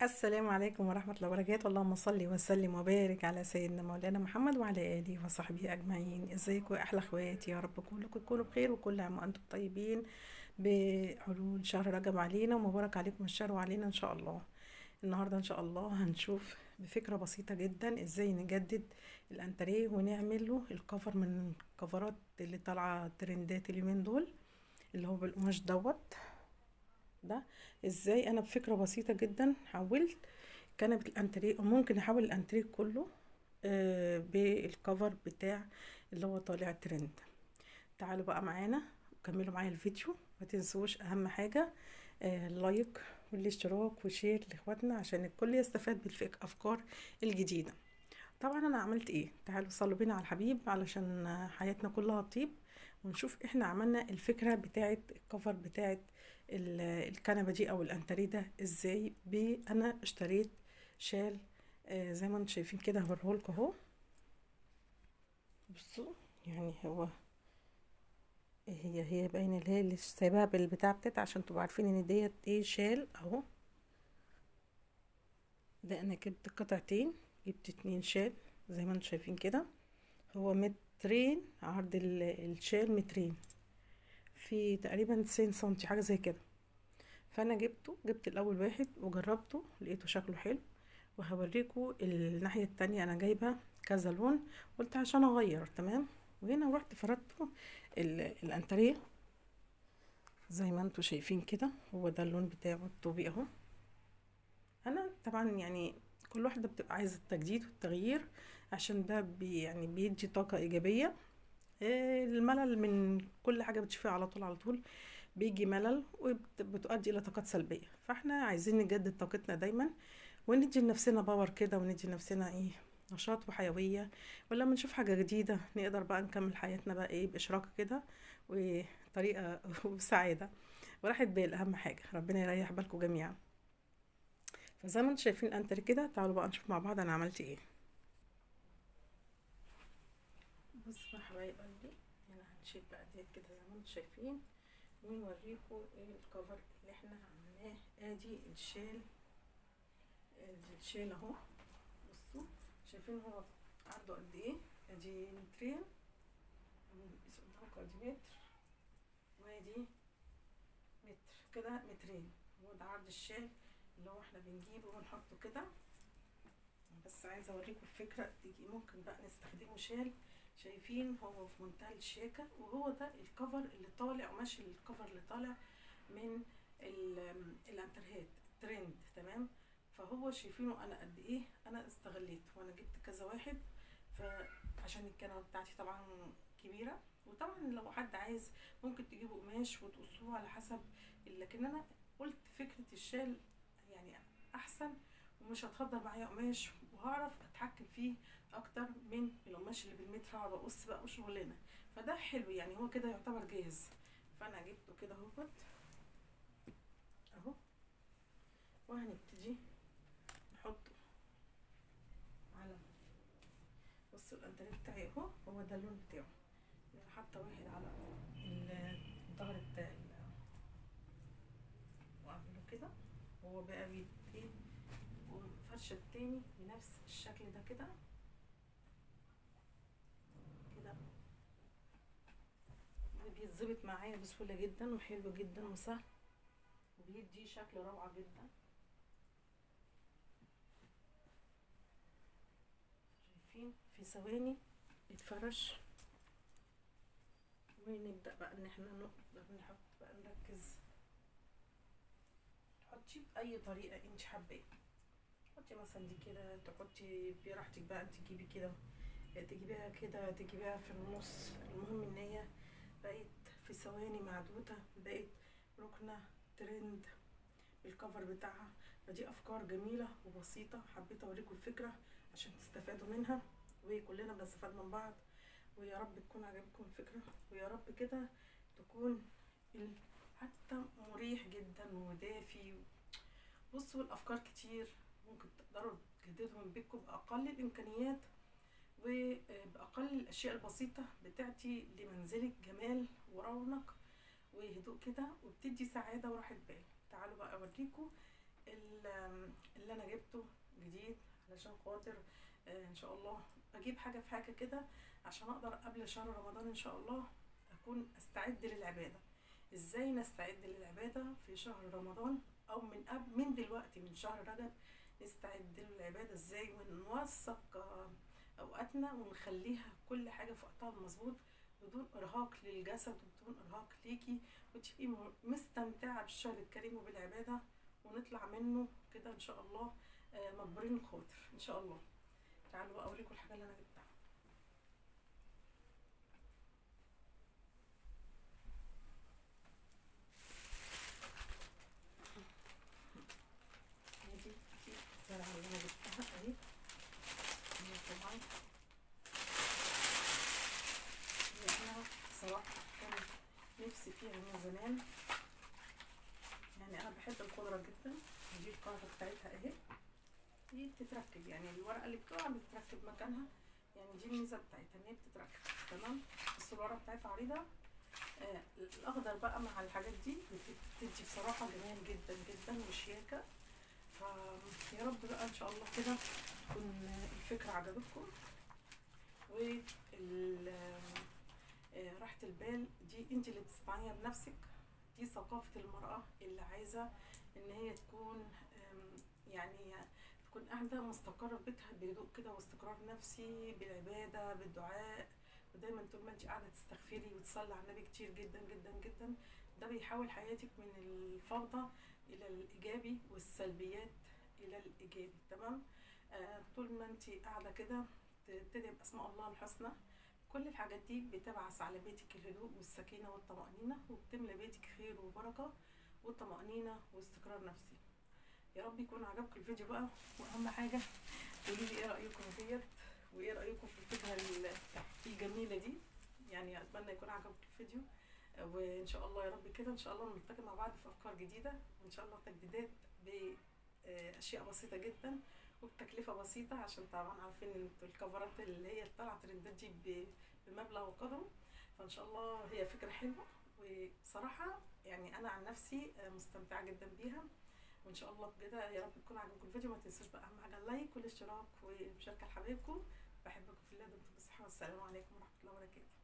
السلام عليكم ورحمة الله وبركاته. اللهم صل وسلم وبارك على سيدنا مولانا محمد وعلى آله وصحبه أجمعين. ازيكم يا أحلى أخواتي؟ يا رب كلكم تكونوا بخير وكل عام وأنتم طيبين بحلول شهر رجب علينا، ومبارك عليكم الشهر وعلينا إن شاء الله. النهاردة إن شاء الله هنشوف بفكرة بسيطة جدا ازاي نجدد الأنتريه ونعمل له الكفر من الكفرات اللي طالعة ترندات اليومين دول، اللي هو بالقماش ده. ازاي انا بفكرة بسيطة جدا حولت كنبة الانتريه، وممكن احول الانتريه كله بالكفر بتاع اللي هو طالع ترند. تعالوا بقى معانا وكملوا معايا الفيديو. ما تنسوش اهم حاجة اللايك والاشتراك وشير لاخواتنا عشان الكل يستفاد بالافكار الجديدة. طبعا انا عملت ايه؟ تعالوا صلوا بينا على الحبيب علشان حياتنا كلها طيب، ونشوف احنا عملنا الفكرة بتاعت الكفر بتاعت الكنبة دي او الانتريه ده ازاي. انا اشتريت شال زي ما انتم شايفين كده، هوريهولكوا اهو. بصوا، يعني هي باينه اللي هي اللي سايباها بالبتاع بتاعتها عشان تبقوا عارفين ان ديت ايه شال اهو. ده انا جبت قطعتين، جبت 2 شال زي ما انتم شايفين كده. هو مترين عرض الشال، مترين في تقريبا 90 سنتي حاجة زي كده. فانا جبت الاول واحد وجربته، لقيته شكله حلو، وهوريكم الناحية التانية. انا جايبة كذا لون، قلت عشان اغير تمام. وهنا رحت فردته الانتريه زي ما انتوا شايفين كده. هو ده اللون بتاعه الطوبي اهو. انا طبعا يعني كل واحدة بتبقى عايزة التجديد والتغيير، عشان ده يعني بيدي طاقة ايجابية. الملل من كل حاجة بتشوفيها على طول على طول بيجي ملل وبتؤدي الى طاقات سلبية. فاحنا عايزين نجدد طاقتنا دايما، وندي لنفسنا باور كده، وندي لنفسنا ايه، نشاط وحيوية. ولما نشوف حاجة جديدة نقدر بقى نكمل حياتنا بقى ايه بإشراقة كده وطريقة وسعادة وراحة بال. أهم حاجة ربنا يريح بالكم جميعا. فزي ما انتم شايفين الانتر كده، تعالوا بقى نشوف مع بعض انا عملت ايه. بصوا يا حبايب قلبي، هنا هنشيل بقى ديت كده زي ما انتم شايفين، ونوريكم ايه الكفر اللي احنا عملناه. ادي الشال اهو. بصوا شايفين هو عرضه قد ايه؟ ادي مترين، قدامكم ادي متر، وادي متر كده، مترين. هو ده عرض الشال اللي هو احنا بنجيبه ونحطه كده. بس عايزه اوريكم الفكره تيجي ممكن بقى نستخدمه شال. شايفين هو في منتهى الشياكه، وهو ده الكفر اللي طالع، قماش الكفر اللي طالع من الانترهات ترند تمام. فهو شايفينه انا قد ايه انا استغليت، وانا جبت كذا واحد. فعشان الكنبه بتاعتي طبعا كبيره، وطبعا لو حد عايز ممكن تجيبوا قماش وتقصوه على حسب. لكن انا قلت فكره الشال يعني احسن، ومش هتهدر معايا قماش، وهعرف اتحكم فيه اكتر من القماش اللي بالمتر هقعد اقص بقى وشغلنا. فده حلو يعني، هو كده يعتبر جاهز. فانا جبته كده اهو، وهنبتدي نحطه على، بصوا الانتريه بتاعي اهو، هو ده اللون بتاعه. حاطه واحد على الظهر بتاعي واعمله كده، هو بقى ايه، والفرشه التاني بنفس الشكل ده كده كده. بيتظبط معايا بسهوله جدا، وحلو جدا وسهل، وبيدي شكل روعه جدا. شايفين في ثواني يتفرش. ونبدا بقى ان احنا نقدر نحط بقى، نركز. تحطي باي طريقه انت حباه، تحطي مثلا دي كده، تحطي براحتك بقى، انت تجيبي كده، تجيبيها كده، تجيبيها في النص. المهم ان هي بقت في ثواني معدودة، بقت ركنة ترند بالكفر بتاعها. فدي افكار جميلة وبسيطة، حبيت اوريكم الفكرة عشان تستفادوا منها، وكلنا بنستفاد من بعض. ويا رب تكون عجبكم الفكرة، ويا رب كده تكون حتى مريح جدا ودافي. بصوا الافكار كتير، ممكن تقدروا تجددوا من بيتكم باقل الامكانيات وباقل الاشياء البسيطه، بتعطي لمنزلك جمال ورونق وهدوء كده، وبتدي سعاده وراحه بال. تعالوا بقى اوريكم اللي انا جبته جديد علشان خاطر ان شاء الله اجيب حاجه في حاجه كده عشان اقدر قبل شهر رمضان ان شاء الله اكون استعد للعباده. ازاي نستعد للعباده في شهر رمضان، او من قبل، من دلوقتي من شهر رجب نستعد للعباده ازاي، ونوثق اوقاتنا ونخليها كل حاجه في وقتها المظبوط، بدون ارهاق للجسد وبدون ارهاق ليكي، وتبقي مستمتعه بالشهر الكريم وبالعباده، ونطلع منه كده ان شاء الله مجبورين الخاطر ان شاء الله. تعالوا بقى اوريكم الحاجه اللي انا جبتها. دي الزرعه اللي انا جبتها اهي. هي طبعا انا صراحه كان نفسي فيها من زمان، يعني انا بحب الخضره جدا. دي القاعده بتاعتها اهي، دي بتتركب، يعني الورقه اللي بتقع بتتركب مكانها، يعني دي الميزه بتاعتها ان هي بتتركب تمام. بس الورقه بتاعتها عريضه. الاخضر بقى مع الحاجات دي بتدي بصراحه جمال جدا جدا وشياكه. فيا رب بقى ان شاء الله كده تكون الفكره عجبتكم. و راحه البال دي انت اللي بتصنعيها بنفسك. دي ثقافه المراه اللي عايزه ان هي تكون يعني تكون قاعده مستقره في بيتها بهدوء كده واستقرار نفسي بالعباده بالدعاء، ودايما طول ما انت قاعده تستغفري وتصلي على النبي كتير جدا جدا جدا. ده بيحول حياتك من الفوضى الى الايجابي والسلبيات الى الايجابي تمام. طول ما انت قاعده كده تبتدي باسماء الله الحسنى، كل الحاجات دي بتبعث على بيتك الهدوء والسكينه والطمانينه، وبتملى بيتك خير وبركه وطمانينه واستقرار نفسي. يا رب يكون عجبكم الفيديو بقى، واهم حاجه قولوا لي ايه رايكم ديت، وايه رايكم في الفكره الجميله دي. يعني اتمنى يكون عجبكم الفيديو، وان شاء الله يا رب كده ان شاء الله نلتقي مع بعض في افكار جديده، وان شاء الله تجديدات باشياء بسيطه جدا وبتكلفه بسيطه، عشان طبعا عارفين ان الكفرات اللي هي طالعه ترندات دي بمبلغ وقدره. فان شاء الله هي فكره حلوه، وبصراحه يعني انا عن نفسي مستمتعه جدا بيها. وان شاء الله كده يا رب يكون عجبكم الفيديو. ما تنسوش بقى اهم حاجه اللايك والاشتراك والمشاركه لحبايبكم. بحبكم في الله، دمتم بالصحه والسلام عليكم ورحمه الله وبركاته.